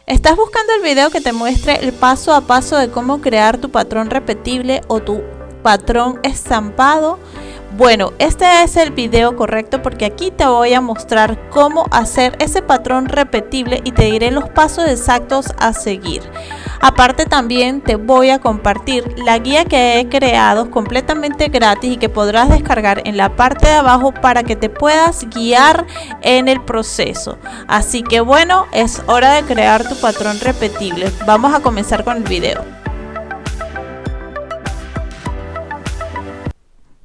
¿Estás buscando el video que te muestre el paso a paso de cómo crear tu patrón repetible o tu patrón estampado? Bueno, este es el video correcto porque aquí te voy a mostrar cómo hacer ese patrón repetible y te diré los pasos exactos a seguir. Aparte también te voy a compartir la guía que he creado completamente gratis y que podrás descargar en la parte de abajo para que te puedas guiar en el proceso. Así que bueno, es hora de crear tu patrón repetible. Vamos a comenzar con el video.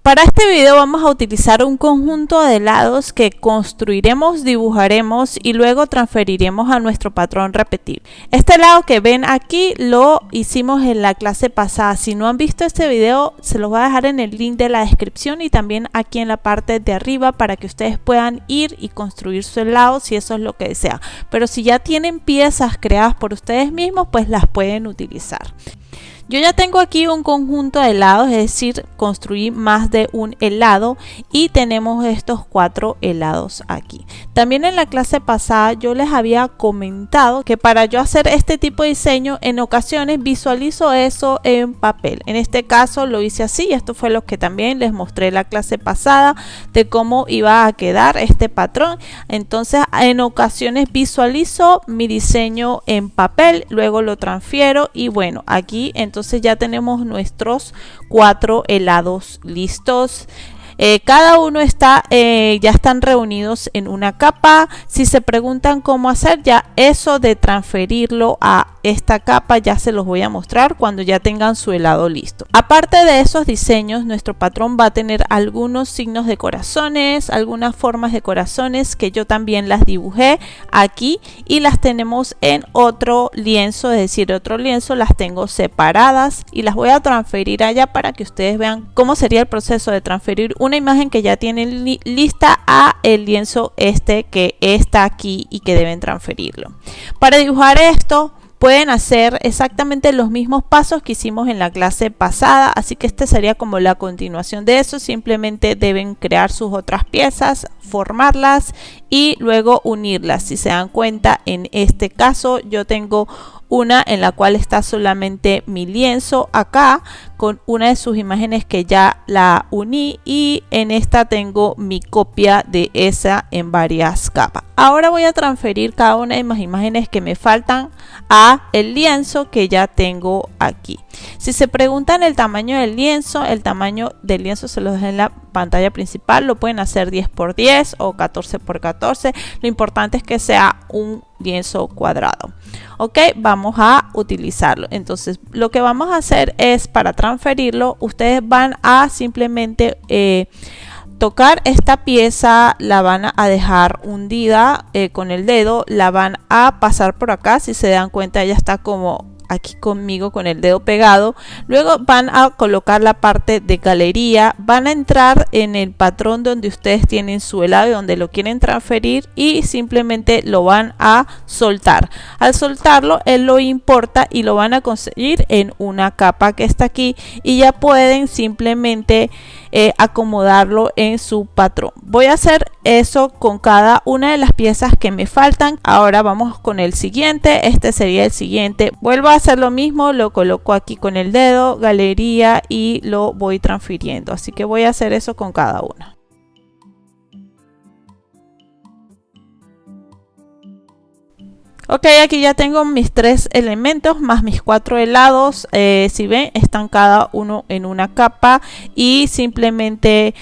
Para este video vamos a utilizar un conjunto de helados que construiremos, dibujaremos y luego transferiremos a nuestro patrón repetible. Este helado que ven aquí lo hicimos en la clase pasada. Si no han visto este video, se los voy a dejar en el link de la descripción y también aquí en la parte de arriba para que ustedes puedan ir y construir su helado si eso es lo que desean. Pero si ya tienen piezas creadas por ustedes mismos, pues las pueden utilizar. Yo ya tengo aquí un conjunto de helados, es decir, construí más de un helado y tenemos estos 4 helados aquí. También en la clase pasada yo les había comentado que para yo hacer este tipo de diseño en ocasiones visualizo eso en papel. En este caso lo hice así y esto fue lo que también les mostré en la clase pasada de cómo iba a quedar este patrón. Entonces en ocasiones visualizo mi diseño en papel, luego lo transfiero y bueno, aquí entonces ya tenemos nuestros 4 helados listos. Cada uno está, ya están reunidos en una capa. Si se preguntan cómo hacer, ya eso de transferirlo a esta capa ya se los voy a mostrar cuando ya tengan su helado listo. Aparte de esos diseños, nuestro patrón va a tener algunos signos de corazones, algunas formas de corazones que yo también las dibujé aquí y las tenemos en otro lienzo, es decir, otro lienzo las tengo separadas y las voy a transferir allá para que ustedes vean cómo sería el proceso de transferir una imagen que ya tienen lista a el lienzo este que está aquí y que deben transferirlo. Para dibujar esto pueden hacer exactamente los mismos pasos que hicimos en la clase pasada, así que este sería como la continuación de eso. Simplemente deben crear sus otras piezas, formarlas y luego unirlas. Si se dan cuenta, en este caso yo tengo una en la cual está solamente mi lienzo acá con una de sus imágenes que ya la uní y en esta tengo mi copia de esa en varias capas. Ahora voy a transferir cada una de las imágenes que me faltan a el lienzo que ya tengo aquí. Si se preguntan el tamaño del lienzo se los dejé en la pantalla principal. Lo pueden hacer 10 por 10 o 14 por 14. Lo importante es que sea un lienzo cuadrado. Ok, vamos a utilizarlo. Entonces lo que vamos a hacer es, para transferirlo, ustedes van a simplemente tocar esta pieza, la van a dejar hundida con el dedo, la van a pasar por acá. Si se dan cuenta, ella está como aquí conmigo con el dedo pegado. Luego van a colocar la parte de galería, van a entrar en el patrón donde ustedes tienen su helado y donde lo quieren transferir y simplemente lo van a soltar. Al soltarlo, él lo importa y lo van a conseguir en una capa que está aquí y ya pueden simplemente acomodarlo en su patrón. Voy a hacer eso con cada una de las piezas que me faltan. Ahora vamos con el siguiente. Este sería el siguiente. Vuelvo a hacer lo mismo, lo coloco aquí con el dedo, galería y lo voy transfiriendo. Así que voy a hacer eso con cada una. Ok, aquí ya tengo mis 3 elementos más mis 4 helados. Si ven, están cada uno en una capa y simplemente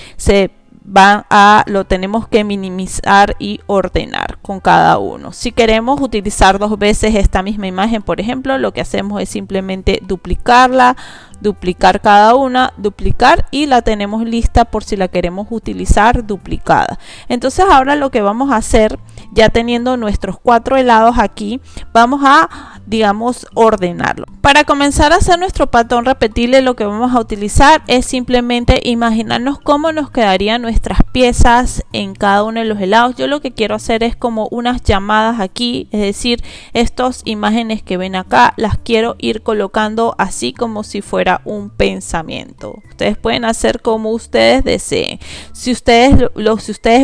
lo tenemos que minimizar y ordenar con cada uno. Si queremos utilizar 2 veces esta misma imagen, por ejemplo, lo que hacemos es simplemente duplicarla, duplicar cada una, duplicar y la tenemos lista por si la queremos utilizar duplicada. Entonces ahora lo que vamos a hacer, ya teniendo nuestros 4 helados aquí, vamos a digamos, ordenarlo. Para comenzar a hacer nuestro patrón repetible, lo que vamos a utilizar es simplemente imaginarnos cómo nos quedarían nuestras piezas en cada uno de los helados. Yo lo que quiero hacer es como unas llamadas aquí, es decir, estas imágenes que ven acá las quiero ir colocando así como si fuera un pensamiento. Ustedes pueden hacer como ustedes deseen. Si ustedes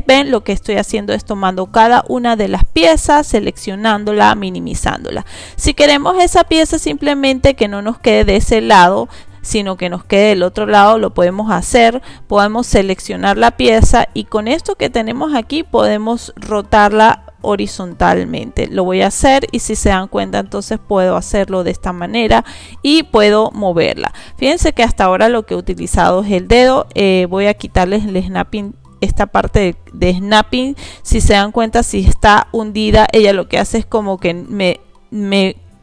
ven, lo que estoy haciendo es tomando cada una de las piezas, seleccionándola, minimizándola. Si queremos esa pieza simplemente que no nos quede de ese lado, sino que nos quede del otro lado, lo podemos hacer. Podemos seleccionar la pieza y con esto que tenemos aquí podemos rotarla horizontalmente. Lo voy a hacer y si se dan cuenta entonces puedo hacerlo de esta manera y puedo moverla. Fíjense que hasta ahora lo que he utilizado es el dedo. Voy a quitarles el snapping, esta parte de snapping. Si se dan cuenta, si está hundida, ella lo que hace es como que me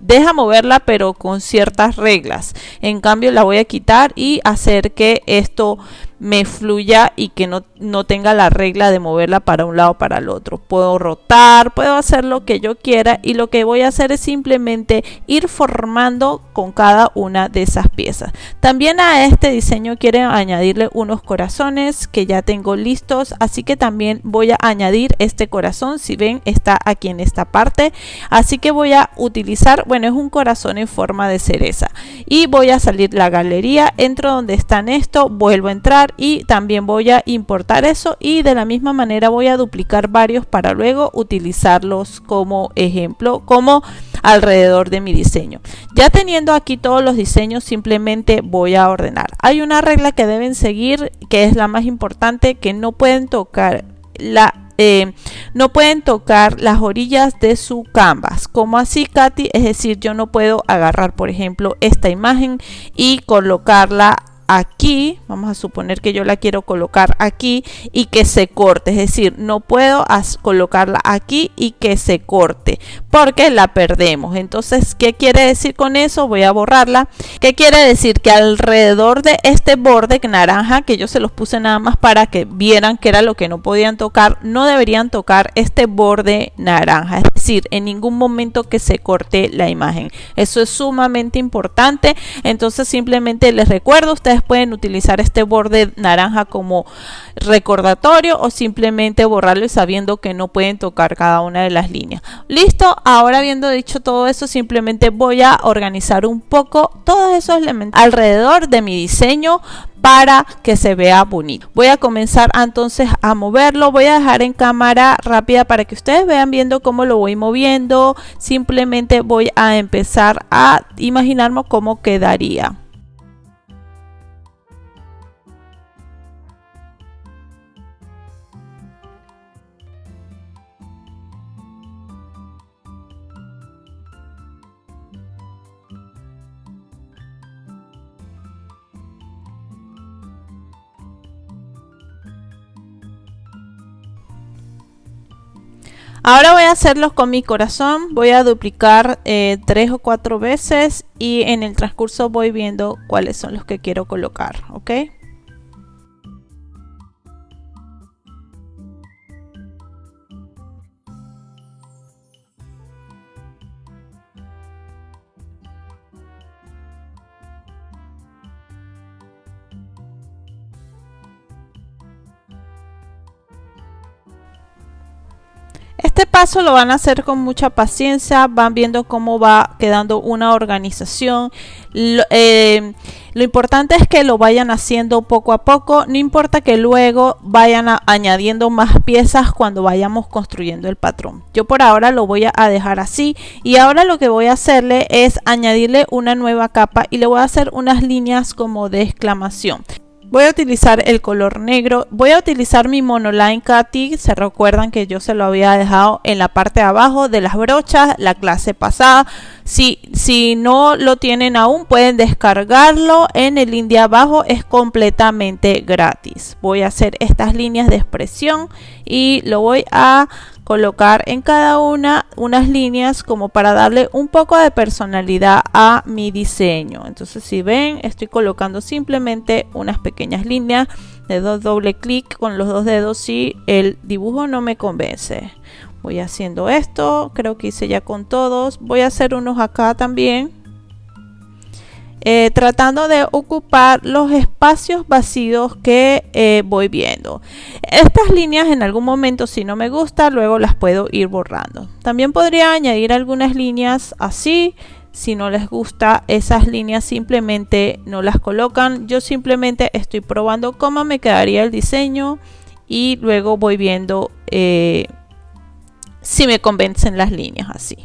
deja moverla pero con ciertas reglas. En cambio la voy a quitar y hacer que esto me fluya y que no tenga la regla de moverla para un lado o para el otro. Puedo rotar, puedo hacer lo que yo quiera y lo que voy a hacer es simplemente ir formando con cada una de esas piezas. También a este diseño quiero añadirle unos corazones que ya tengo listos, así que también voy a añadir este corazón. Si ven, está aquí en esta parte, así que voy a utilizar, bueno, es un corazón en forma de cereza y voy a salir la galería, entro donde están esto, vuelvo a entrar y también voy a importar eso y de la misma manera voy a duplicar varios para luego utilizarlos como ejemplo, como alrededor de mi diseño. Ya teniendo aquí todos los diseños, simplemente voy a ordenar. Hay una regla que deben seguir, que es la más importante, que no pueden tocar las orillas de su canvas. Como así, Katy? Es decir, yo no puedo agarrar, por ejemplo, esta imagen y colocarla aquí. Vamos a suponer que yo la quiero colocar aquí y que se corte, es decir, no puedo colocarla aquí y que se corte porque la perdemos. Entonces, ¿qué quiere decir con eso? Voy a borrarla. ¿Qué quiere decir? Que alrededor de este borde naranja, que yo se los puse nada más para que vieran que era lo que no podían tocar, no deberían tocar este borde naranja, es decir, en ningún momento que se corte la imagen. Eso es sumamente importante. Entonces simplemente les recuerdo, ustedes pueden utilizar este borde naranja como recordatorio o simplemente borrarlo y sabiendo que no pueden tocar cada una de las líneas. Listo. Ahora, habiendo dicho todo eso, simplemente voy a organizar un poco todos esos elementos alrededor de mi diseño para que se vea bonito. Voy a comenzar entonces a moverlo. Voy a dejar en cámara rápida para que ustedes vean viendo cómo lo voy moviendo. Simplemente voy a empezar a imaginarme cómo quedaría. Ahora voy a hacerlos con mi corazón. Voy a duplicar 3 o 4 veces y en el transcurso voy viendo cuáles son los que quiero colocar, ¿ok? Este paso lo van a hacer con mucha paciencia, van viendo cómo va quedando una organización. Lo importante es que lo vayan haciendo poco a poco, no importa que luego vayan añadiendo más piezas cuando vayamos construyendo el patrón. Yo por ahora lo voy a dejar así y ahora lo que voy a hacerle es añadirle una nueva capa y le voy a hacer unas líneas como de exclamación. Voy a utilizar el color negro, voy a utilizar mi monoline Katy, se recuerdan que yo se lo había dejado en la parte de abajo de las brochas la clase pasada. Si no lo tienen aún, pueden descargarlo en el link de abajo, es completamente gratis. Voy a hacer estas líneas de expresión y lo voy a colocar en cada unas líneas como para darle un poco de personalidad a mi diseño. Entonces, si ven, estoy colocando simplemente unas pequeñas líneas de doble clic con los dos dedos si el dibujo no me convence. Voy haciendo esto, creo que hice ya con todos. Voy a hacer unos acá también. Tratando de ocupar los espacios vacíos que voy viendo. Estas líneas en algún momento, si no me gusta, luego las puedo ir borrando. También podría añadir algunas líneas así. Si no les gusta esas líneas, simplemente no las colocan. Yo simplemente estoy probando cómo me quedaría el diseño y luego voy viendo si me convencen las líneas así.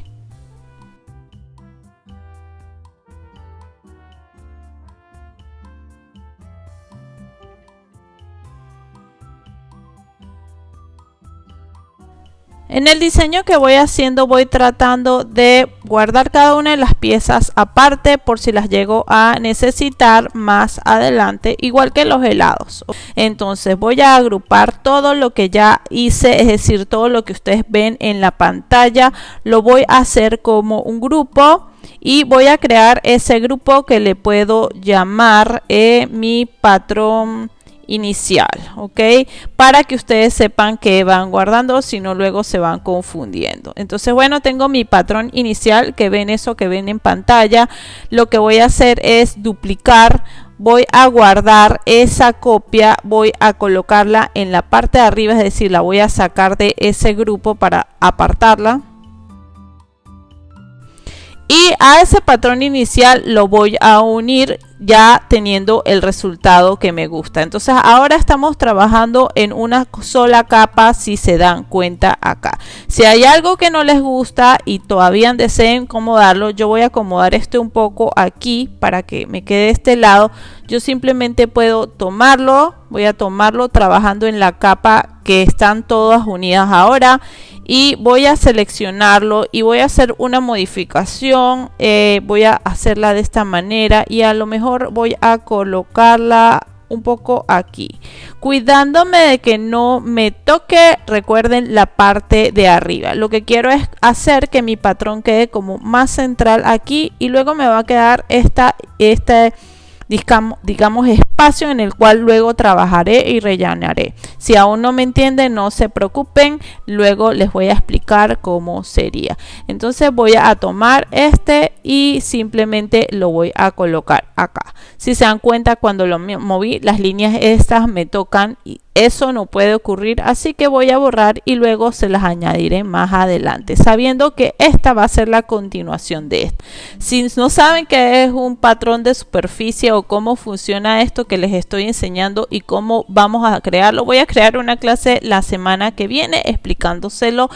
En el diseño que voy haciendo voy tratando de guardar cada una de las piezas aparte por si las llego a necesitar más adelante, igual que los helados. Entonces voy a agrupar todo lo que ya hice, es decir, todo lo que ustedes ven en la pantalla, lo voy a hacer como un grupo. Y voy a crear ese grupo que le puedo llamar mi patrón inicial, ok, para que ustedes sepan que van guardando, si no luego se van confundiendo. Entonces, bueno, tengo mi patrón inicial, que ven eso que ven en pantalla. Lo que voy a hacer es duplicar, voy a guardar esa copia, voy a colocarla en la parte de arriba, es decir, la voy a sacar de ese grupo para apartarla. Y a ese patrón inicial lo voy a unir ya teniendo el resultado que me gusta. Entonces ahora estamos trabajando en una sola capa, si se dan cuenta acá. Si hay algo que no les gusta y todavía deseen acomodarlo, yo voy a acomodar este un poco aquí para que me quede de este lado. Yo simplemente puedo tomarlo, voy a tomarlo trabajando en la capa que están todas unidas ahora. Y voy a seleccionarlo y voy a hacer una modificación, voy a hacerla de esta manera y a lo mejor voy a colocarla un poco aquí, cuidándome de que no me toque, recuerden, la parte de arriba. Lo que quiero es hacer que mi patrón quede como más central aquí y luego me va a quedar digamos espacio en el cual luego trabajaré y rellenaré. Si aún no me entienden, no se preocupen, luego les voy a explicar cómo sería. Entonces voy a tomar este y simplemente lo voy a colocar acá. Si se dan cuenta, cuando lo moví, las líneas estas me tocan y eso no puede ocurrir, así que voy a borrar y luego se las añadiré más adelante, sabiendo que esta va a ser la continuación de esto. Si no saben qué es un patrón de superficie o cómo funciona esto que les estoy enseñando y cómo vamos a crearlo, voy a crear una clase la semana que viene explicándoselo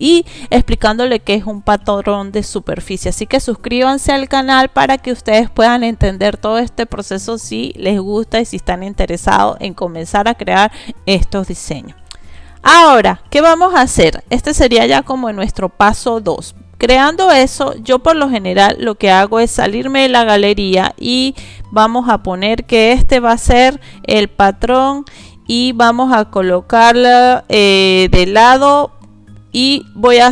y explicándole qué es un patrón de superficie. Así que suscríbanse al canal para que ustedes puedan entender todo este proceso si les gusta y si están interesados en comenzar a crear estos diseños. Ahora, ¿qué vamos a hacer? Este sería ya como en nuestro paso 2. Creando eso, yo por lo general lo que hago es salirme de la galería y vamos a poner que este va a ser el patrón y vamos a colocarlo de lado. Y voy a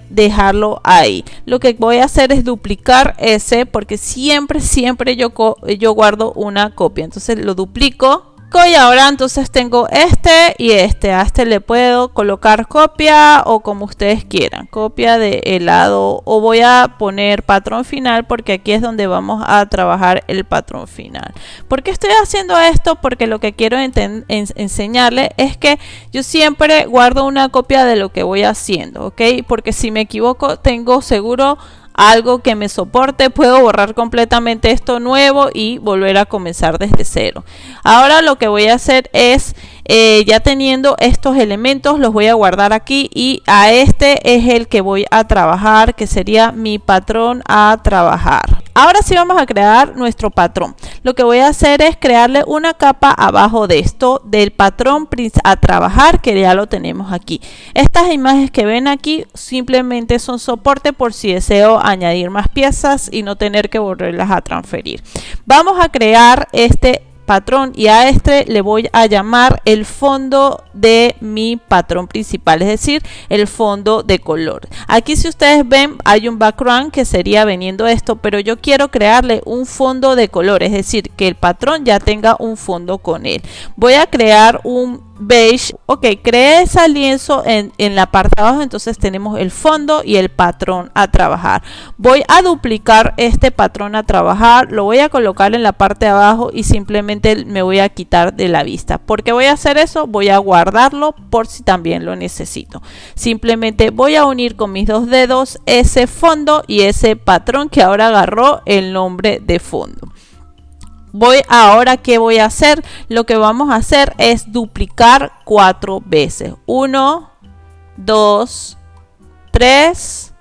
dejarlo ahí. Lo que voy a hacer es duplicar ese, porque siempre yo guardo una copia. Entonces lo duplico. Y ahora entonces tengo este y este. A este le puedo colocar copia o como ustedes quieran. Copia de helado, o voy a poner patrón final porque aquí es donde vamos a trabajar el patrón final. ¿Por qué estoy haciendo esto? Porque lo que quiero enseñarles es que yo siempre guardo una copia de lo que voy haciendo, ¿ok? Porque si me equivoco tengo seguro algo que me soporte, puedo borrar completamente esto nuevo y volver a comenzar desde cero. Ahora lo que voy a hacer es, ya teniendo estos elementos, los voy a guardar aquí y a este es el que voy a trabajar, que sería mi patrón a trabajar. Ahora sí vamos a crear nuestro patrón. Lo que voy a hacer es crearle una capa abajo de esto, del patrón a trabajar, que ya lo tenemos aquí. Estas imágenes que ven aquí simplemente son soporte por si deseo añadir más piezas y no tener que volverlas a transferir. Vamos a crear este patrón y a este le voy a llamar el fondo de mi patrón principal, es decir, el fondo de color. Aquí, si ustedes ven, hay un background que sería veniendo esto, pero yo quiero crearle un fondo de color, es decir, que el patrón ya tenga un fondo con él. Voy a crear un beige. Ok, creé ese lienzo en la parte de abajo, entonces tenemos el fondo y el patrón a trabajar. Voy a duplicar este patrón a trabajar, lo voy a colocar en la parte de abajo y simplemente me voy a quitar de la vista. ¿Por qué voy a hacer eso? Voy a guardarlo por si también lo necesito. Simplemente voy a unir con mis dos dedos ese fondo y ese patrón que ahora agarró el nombre de fondo. Ahora, ¿qué voy a hacer? Lo que vamos a hacer es duplicar 4 veces. 1, 2, 3,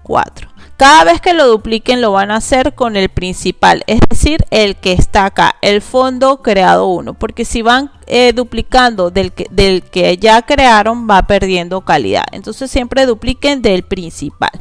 4. Cada vez que lo dupliquen lo van a hacer con el principal, es decir, el que está acá, el fondo creado 1. Porque si van duplicando del que ya crearon, va perdiendo calidad. Entonces siempre dupliquen del principal.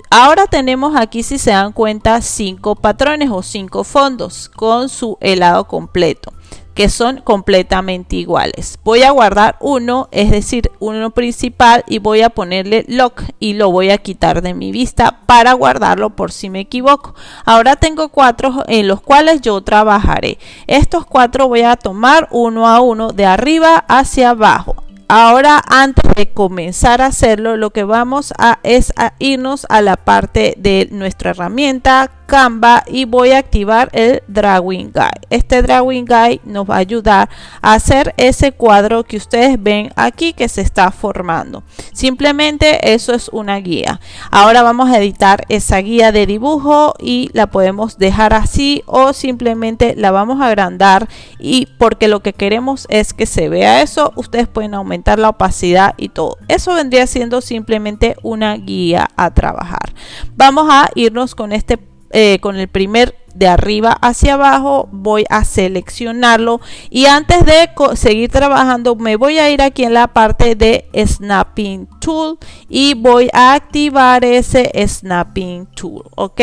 Ahora tenemos aquí, si se dan cuenta, 5 patrones o 5 fondos con su helado completo, que son completamente iguales. Voy a guardar uno, es decir, uno principal, y voy a ponerle lock y lo voy a quitar de mi vista para guardarlo por si me equivoco. Ahora tengo 4 en los cuales yo trabajaré. Estos 4 voy a tomar uno a uno de arriba hacia abajo. Ahora, antes de comenzar a hacerlo, lo que vamos a irnos a la parte de nuestra herramienta Canva y voy a activar el Drawing Guide. Este Drawing Guide nos va a ayudar a hacer ese cuadro que ustedes ven aquí que se está formando. Simplemente eso es una guía. Ahora vamos a editar esa guía de dibujo y la podemos dejar así o simplemente la vamos a agrandar, y porque lo que queremos es que se vea eso, ustedes pueden aumentar la opacidad y todo. Eso vendría siendo simplemente una guía a trabajar. Vamos a irnos con con el primer de arriba hacia abajo. Voy a seleccionarlo y antes de seguir trabajando me voy a ir aquí en la parte de Snapping Tool y voy a activar ese Snapping Tool. Ok,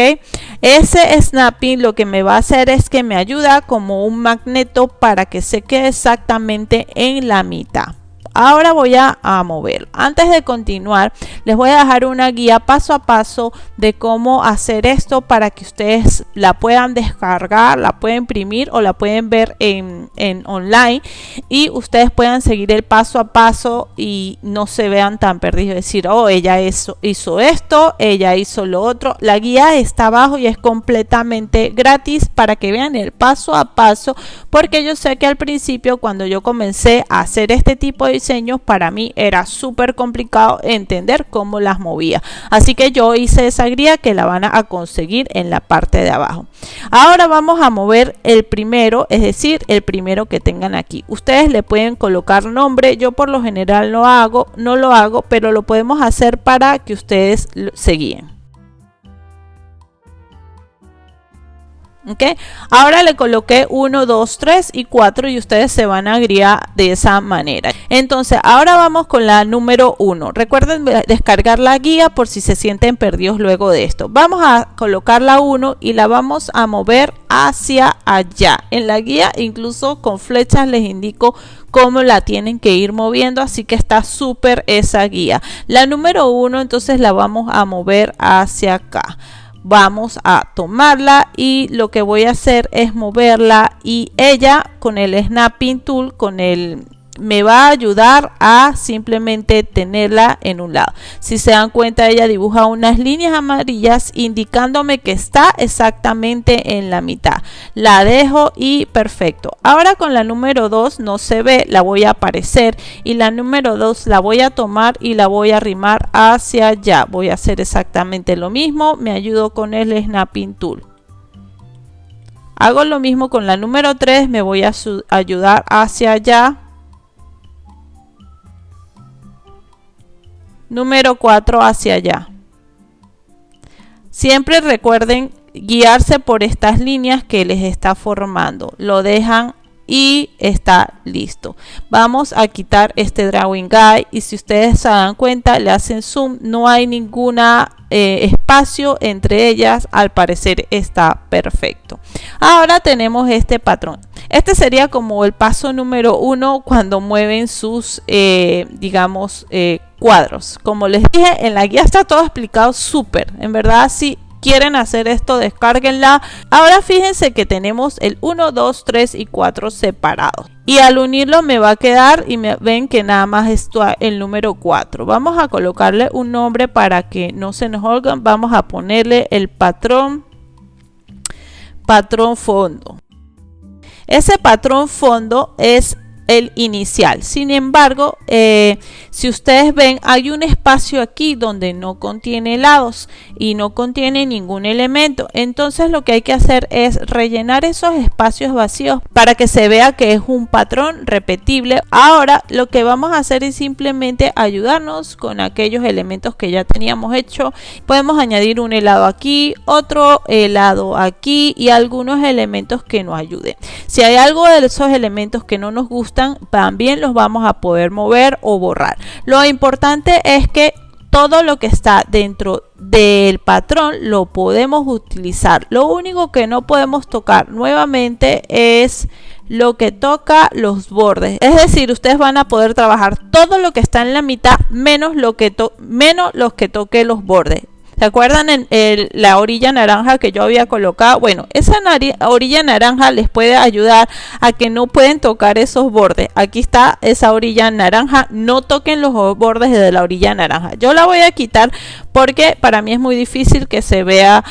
ese Snapping lo que me va a hacer es que me ayuda como un magneto para que se quede exactamente en la mitad. Ahora voy a moverlo. Antes de continuar, les voy a dejar una guía paso a paso de cómo hacer esto para que ustedes la puedan descargar, la pueden imprimir o la pueden ver en online y ustedes puedan seguir el paso a paso y no se vean tan perdidos. Decir, oh, ella hizo esto, ella hizo lo otro. La guía está abajo y es completamente gratis para que vean el paso a paso, porque yo sé que al principio, cuando yo comencé a hacer este tipo de diseños, para mí era súper complicado entender cómo las movía, así que yo hice esa guía que la van a conseguir en la parte de abajo. Ahora vamos a mover el primero, es decir, el primero que tengan aquí. Ustedes le pueden colocar nombre, yo por lo general no lo hago, pero lo podemos hacer para que ustedes se guíen. Okay. Ahora le coloqué 1, 2, 3 y 4 y ustedes se van a guiar de esa manera. Entonces ahora vamos con la número 1. Recuerden descargar la guía por si se sienten perdidos luego de esto. Vamos a colocar la 1 y la vamos a mover hacia allá. En la guía incluso con flechas les indico cómo la tienen que ir moviendo, así que está súper esa guía. La número 1 entonces la vamos a mover hacia acá. Vamos a tomarla y lo que voy a hacer es moverla, y ella con el Snapping Tool, me va a ayudar a simplemente tenerla en un lado. Si se dan cuenta, ella dibuja unas líneas amarillas indicándome que está exactamente en la mitad. La dejo y perfecto. Ahora con la número 2 no se ve, la voy a aparecer, y la número 2 la voy a tomar y la voy a arrimar hacia allá. Voy a hacer exactamente lo mismo, me ayudo con el Snapping Tool. Hago lo mismo con la número 3, me voy a ayudar hacia allá. Número 4 hacia allá. Siempre recuerden guiarse por estas líneas que les está formando. Lo dejan y está listo. Vamos a quitar este Drawing Guide y si ustedes se dan cuenta, le hacen zoom, no hay ninguna espacio entre ellas. Al parecer está perfecto. Ahora tenemos este patrón. Este sería como el paso número 1 cuando mueven sus digamos cuadros. Como les dije, en la guía está todo explicado súper. En verdad, sí, quieren hacer esto, descárguenla. Ahora fíjense que tenemos el 1, 2, 3 y 4 separados. Y al unirlo me va a quedar, y ven que nada más está el número 4. Vamos a colocarle un nombre para que no se nos olviden. Vamos a ponerle el patrón fondo. Ese patrón fondo es el inicial. Sin embargo, si ustedes ven, hay un espacio aquí donde no contiene lados y no contiene ningún elemento. Entonces lo que hay que hacer es rellenar esos espacios vacíos para que se vea que es un patrón repetible. Ahora lo que vamos a hacer es simplemente ayudarnos con aquellos elementos que ya teníamos hecho. Podemos añadir un helado aquí, otro helado aquí y algunos elementos que nos ayuden. Si hay algo de esos elementos que no nos gustan, también los vamos a poder mover o borrar. Lo importante es que todo lo que está dentro del patrón lo podemos utilizar. Lo único que no podemos tocar nuevamente es lo que toca los bordes. Es decir, ustedes van a poder trabajar todo lo que está en la mitad menos los que toque los bordes. ¿Se acuerdan la orilla naranja que yo había colocado? Bueno, esa orilla naranja les puede ayudar a que no pueden tocar esos bordes. Aquí está esa orilla naranja. No toquen los bordes de la orilla naranja. Yo la voy a quitar porque para mí es muy difícil que se vea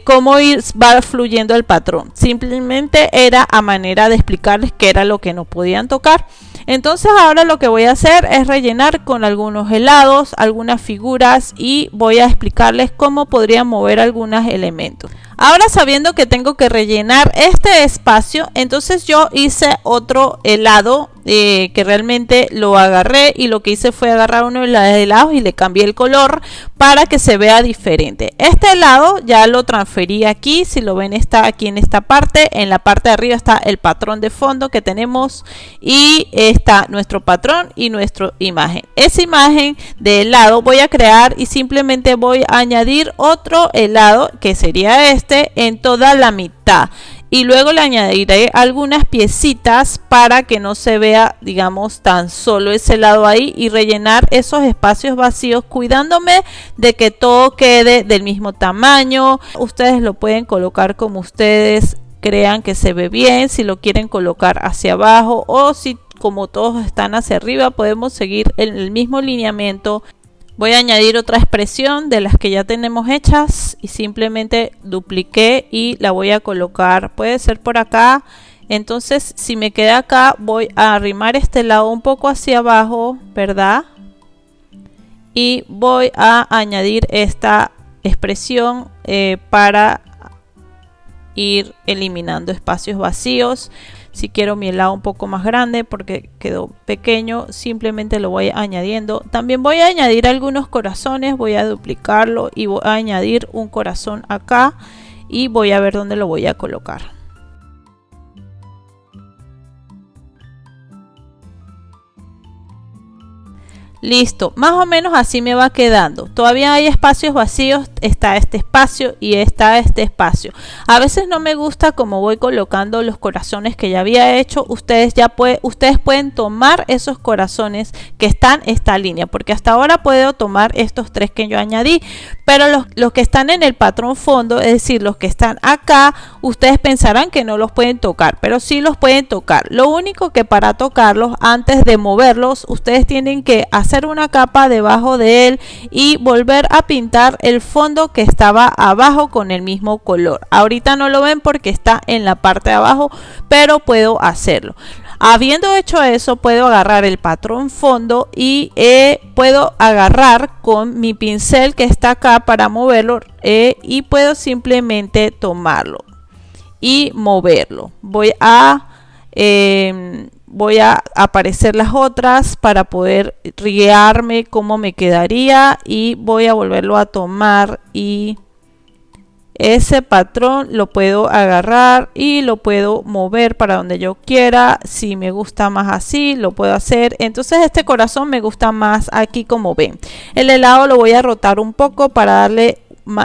cómo va fluyendo el patrón. Simplemente era a manera de explicarles qué era lo que no podían tocar. Entonces ahora lo que voy a hacer es rellenar con algunos helados, algunas figuras, y voy a explicarles cómo podría mover algunos elementos. Ahora, sabiendo que tengo que rellenar este espacio, entonces yo hice otro helado que realmente lo agarré, y lo que hice fue agarrar uno de los helados y le cambié el color para que se vea diferente. Este helado ya lo transferí aquí. Si lo ven, está aquí en esta parte. En la parte de arriba está el patrón de fondo que tenemos, y está nuestro patrón y nuestra imagen. Esa imagen de helado voy a crear y simplemente voy a añadir otro helado, que sería este, en toda la mitad. Y luego le añadiré algunas piecitas para que no se vea, digamos, tan solo ese lado ahí, y rellenar esos espacios vacíos, cuidándome de que todo quede del mismo tamaño. Ustedes lo pueden colocar como ustedes crean que se ve bien, si lo quieren colocar hacia abajo, o si como todos están hacia arriba, podemos seguir el mismo lineamiento. Voy a añadir otra expresión de las que ya tenemos hechas, y simplemente dupliqué y la voy a colocar, puede ser por acá. Entonces, si me queda acá, voy a arrimar este lado un poco hacia abajo, ¿verdad? Y voy a añadir esta expresión para ir eliminando espacios vacíos. Si quiero mi helado un poco más grande porque quedó pequeño, simplemente lo voy añadiendo. También voy a añadir algunos corazones, voy a duplicarlo y voy a añadir un corazón acá, y voy a ver dónde lo voy a colocar. Listo, más o menos así me va quedando. Todavía hay espacios vacíos, está este espacio y está este espacio. A veces no me gusta cómo voy colocando los corazones que ya había hecho. Ustedes pueden tomar esos corazones que están en esta línea, porque hasta ahora puedo tomar estos tres que yo añadí, pero los que están en el patrón fondo, es decir, los que están acá, ustedes pensarán que no los pueden tocar, pero sí los pueden tocar. Lo único que para tocarlos, antes de moverlos, ustedes tienen que hacer una capa debajo de él y volver a pintar el fondo que estaba abajo con el mismo color. Ahorita no lo ven porque está en la parte de abajo, pero puedo hacerlo. Habiendo hecho eso, puedo agarrar el patrón fondo y puedo agarrar con mi pincel que está acá para moverlo, y puedo simplemente tomarlo y moverlo. Voy a aparecer las otras para poder guiarme cómo me quedaría, y voy a volverlo a tomar, y ese patrón lo puedo agarrar y lo puedo mover para donde yo quiera. Si me gusta más así, lo puedo hacer. Entonces este corazón me gusta más aquí, como ven. El helado lo voy a rotar un poco para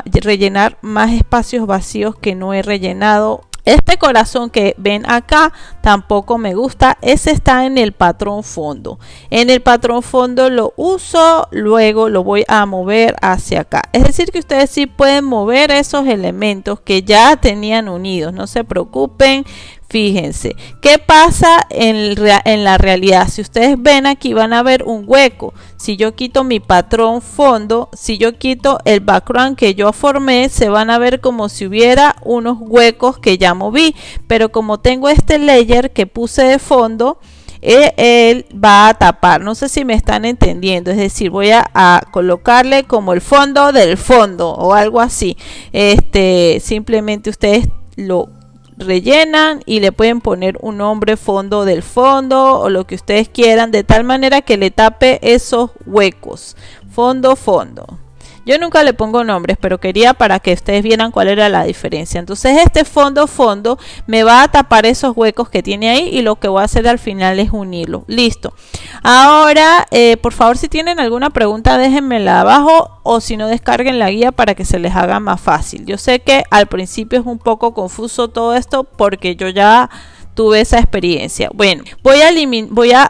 rellenar más espacios vacíos que no he rellenado. Este corazón que ven acá tampoco me gusta. Ese está en el patrón fondo. En el patrón fondo lo uso, luego lo voy a mover hacia acá. Es decir que ustedes sí pueden mover esos elementos que ya tenían unidos. No se preocupen. Fíjense, ¿qué pasa en la realidad? Si ustedes ven aquí van a ver un hueco. Si yo quito mi patrón fondo, si yo quito el background que yo formé, se van a ver como si hubiera unos huecos que ya moví. Pero como tengo este layer que puse de fondo, él va a tapar. No sé si me están entendiendo. Es decir, voy a colocarle como el fondo del fondo o algo así. Simplemente ustedes lo rellenan y le pueden poner un nombre, fondo del fondo o lo que ustedes quieran, de tal manera que le tape esos huecos. Fondo. Yo nunca le pongo nombres, pero quería para que ustedes vieran cuál era la diferencia. Entonces este fondo me va a tapar esos huecos que tiene ahí, y lo que voy a hacer al final es unirlo. Listo. Ahora, por favor, si tienen alguna pregunta, déjenmela abajo, o si no, descarguen la guía para que se les haga más fácil. Yo sé que al principio es un poco confuso todo esto porque yo ya tuve esa experiencia. Bueno, voy a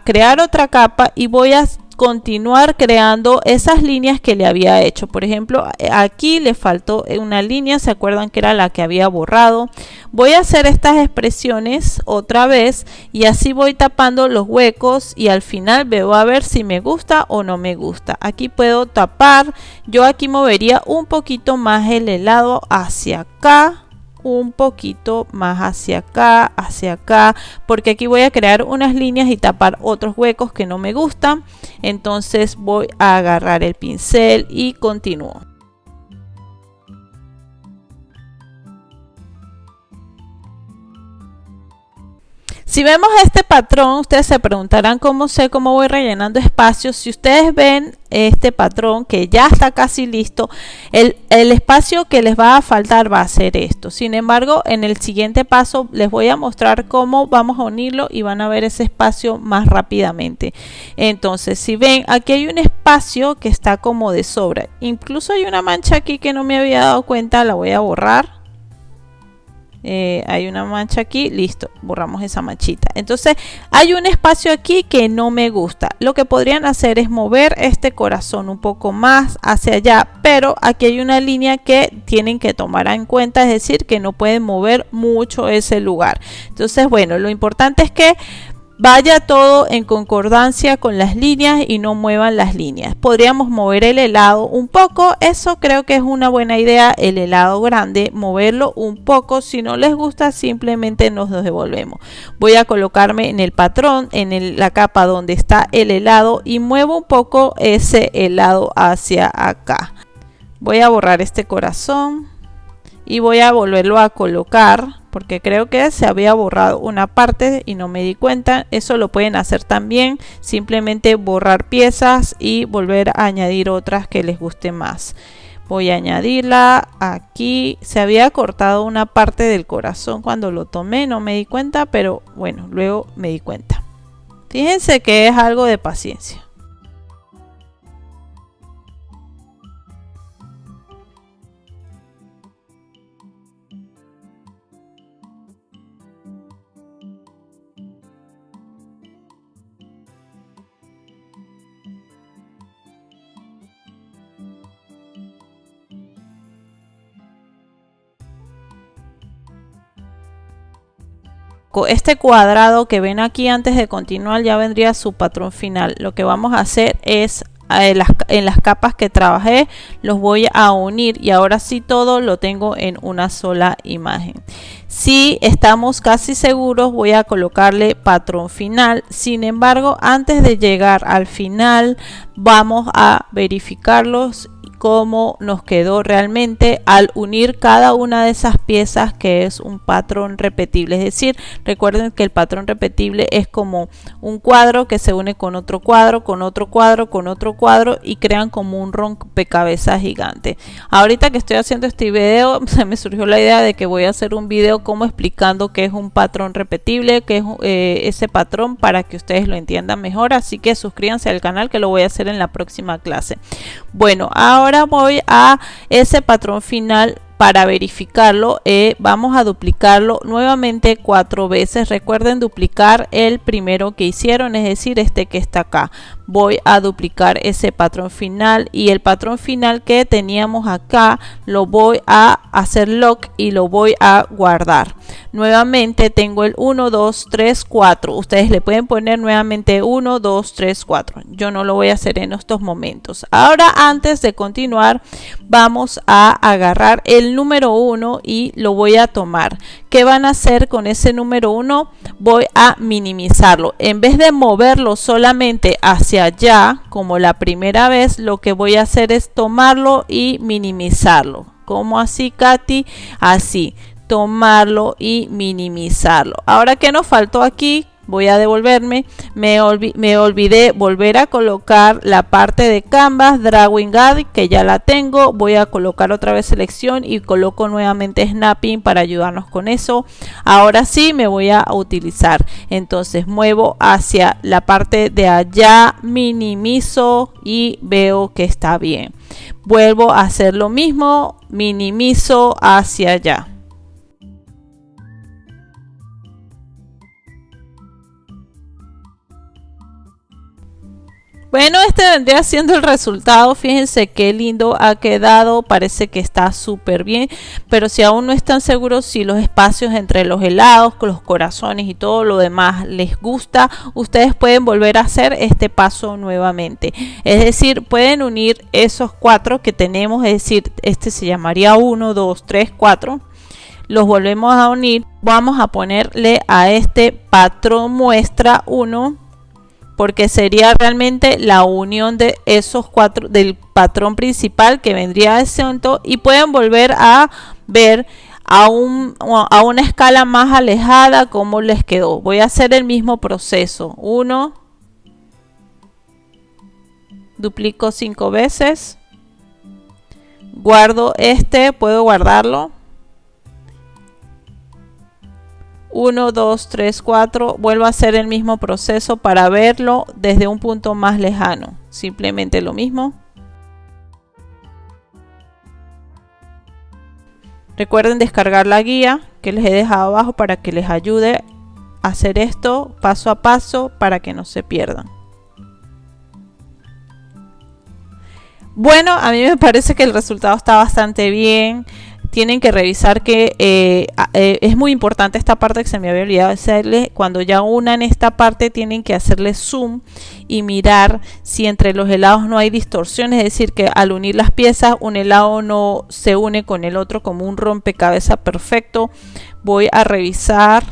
crear otra capa y voy a continuar creando esas líneas que le había hecho. Por ejemplo, aquí le faltó una línea, ¿se acuerdan que era la que había borrado? Voy a hacer estas expresiones otra vez y así voy tapando los huecos, y al final veo a ver si me gusta o no me gusta. Aquí puedo tapar. Yo aquí movería un poquito más el helado hacia acá, un poquito más hacia acá, porque aquí voy a crear unas líneas y tapar otros huecos que no me gustan. Entonces voy a agarrar el pincel y continúo. Si vemos este patrón, ustedes se preguntarán cómo sé cómo voy rellenando espacios. Si ustedes ven este patrón que ya está casi listo, el espacio que les va a faltar va a ser esto. Sin embargo, en el siguiente paso les voy a mostrar cómo vamos a unirlo y van a ver ese espacio más rápidamente. Entonces, si ven, aquí hay un espacio que está como de sobra. Incluso hay una mancha aquí que no me había dado cuenta, la voy a borrar. Hay una mancha aquí, listo, borramos esa manchita. Entonces hay un espacio aquí que no me gusta. Lo que podrían hacer es mover este corazón un poco más hacia allá, pero aquí hay una línea que tienen que tomar en cuenta, es decir, que no pueden mover mucho ese lugar. Entonces, bueno, lo importante es que vaya todo en concordancia con las líneas y no muevan las líneas. Podríamos mover el helado un poco, eso creo que es una buena idea, el helado grande, moverlo un poco. Si no les gusta, simplemente nos lo devolvemos. Voy a colocarme en el patrón, en la capa donde está el helado, y muevo un poco ese helado hacia acá. Voy a borrar este corazón y voy a volverlo a colocar, porque creo que se había borrado una parte y no me di cuenta. Eso lo pueden hacer también, simplemente borrar piezas y volver a añadir otras que les guste más. Voy a añadirla aquí. Se había cortado una parte del corazón cuando lo tomé, no me di cuenta, pero bueno, luego me di cuenta. Fíjense que es algo de paciencia. Este cuadrado que ven aquí antes de continuar ya vendría su patrón final. Lo que vamos a hacer es en las capas que trabajé los voy a unir, y ahora sí todo lo tengo en una sola imagen. Si estamos casi seguros, voy a colocarle patrón final. Sin embargo, antes de llegar al final, vamos a verificarlos cómo nos quedó realmente al unir cada una de esas piezas, que es un patrón repetible. Es decir, recuerden que el patrón repetible es como un cuadro que se une con otro cuadro, con otro cuadro, con otro cuadro, y crean como un rompecabezas gigante. Ahorita que estoy haciendo este video, se me surgió la idea de que voy a hacer un video como explicando qué es un patrón repetible, qué es ese patrón, para que ustedes lo entiendan mejor. Así que suscríbanse al canal, que lo voy a hacer en la próxima clase. Bueno, ahora voy a ese patrón final. para verificarlo, vamos a duplicarlo nuevamente 4 veces. Recuerden duplicar el primero que hicieron, es decir, este que está acá. Voy a duplicar ese patrón final y el patrón final que teníamos acá lo voy a hacer lock y lo voy a guardar. Nuevamente tengo el 1, 2, 3, 4. Ustedes le pueden poner nuevamente 1, 2, 3, 4. Yo no lo voy a hacer en estos momentos. Ahora, antes de continuar, vamos a agarrar el número 1 y lo voy a tomar. ¿Qué van a hacer con ese número 1? Voy a minimizarlo. En vez de moverlo solamente hacia allá, como la primera vez, lo que voy a hacer es tomarlo y minimizarlo. ¿Cómo así, Katy? Así, tomarlo y minimizarlo. Ahora, ¿qué nos faltó aquí? Voy a devolverme, me olvidé volver a colocar la parte de Canvas, Drawing Guide, que ya la tengo. Voy a colocar otra vez selección y coloco nuevamente Snapping para ayudarnos con eso. Ahora sí me voy a utilizar. Entonces muevo hacia la parte de allá, minimizo y veo que está bien. Vuelvo a hacer lo mismo, minimizo hacia allá. Bueno, este vendría siendo el resultado. Fíjense qué lindo ha quedado. Parece que está súper bien. Pero si aún no están seguros si los espacios entre los helados, con los corazones y todo lo demás les gusta, ustedes pueden volver a hacer este paso nuevamente. Es decir, pueden unir esos 4 que tenemos. Es decir, este se llamaría 1, 2, 3, 4. Los volvemos a unir. Vamos a ponerle a este patrón muestra 1. Porque sería realmente la unión de esos 4 del patrón principal que vendría de centro, y pueden volver a ver a una escala más alejada cómo les quedó. Voy a hacer el mismo proceso. 1, duplico 5 veces, guardo este, puedo guardarlo. 1, 2, 3, 4, vuelvo a hacer el mismo proceso para verlo desde un punto más lejano. Simplemente lo mismo. Recuerden descargar la guía que les he dejado abajo para que les ayude a hacer esto paso a paso para que no se pierdan. Bueno, a mí me parece que el resultado está bastante bien. Tienen que revisar que es muy importante esta parte que se me había olvidado hacerle. Cuando ya unan esta parte, tienen que hacerle zoom y mirar si entre los helados no hay distorsiones. Es decir, que al unir las piezas, un helado no se une con el otro como un rompecabezas perfecto. Voy a revisar,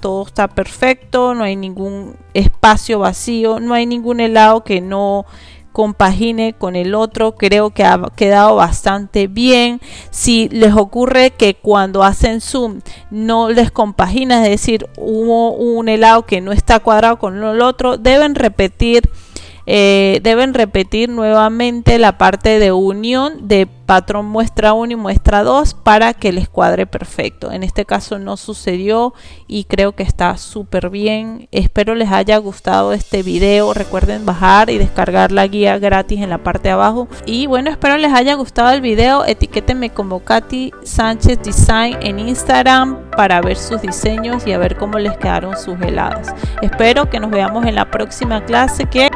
todo está perfecto, no hay ningún espacio vacío, no hay ningún helado que no compagine con el otro. Creo que ha quedado bastante bien. Si les ocurre que cuando hacen zoom no les compagina, es decir, hubo un helado que no está cuadrado con el otro, deben repetir nuevamente la parte de unión de patrón muestra 1 y muestra 2 para que les cuadre perfecto. En este caso no sucedió y creo que está súper bien. Espero les haya gustado este video. Recuerden bajar y descargar la guía gratis en la parte de abajo. Y bueno, espero les haya gustado el video. Etiquétenme como Katy Sánchez Design en Instagram para ver sus diseños y a ver cómo les quedaron sus helados. Espero que nos veamos en la próxima clase, que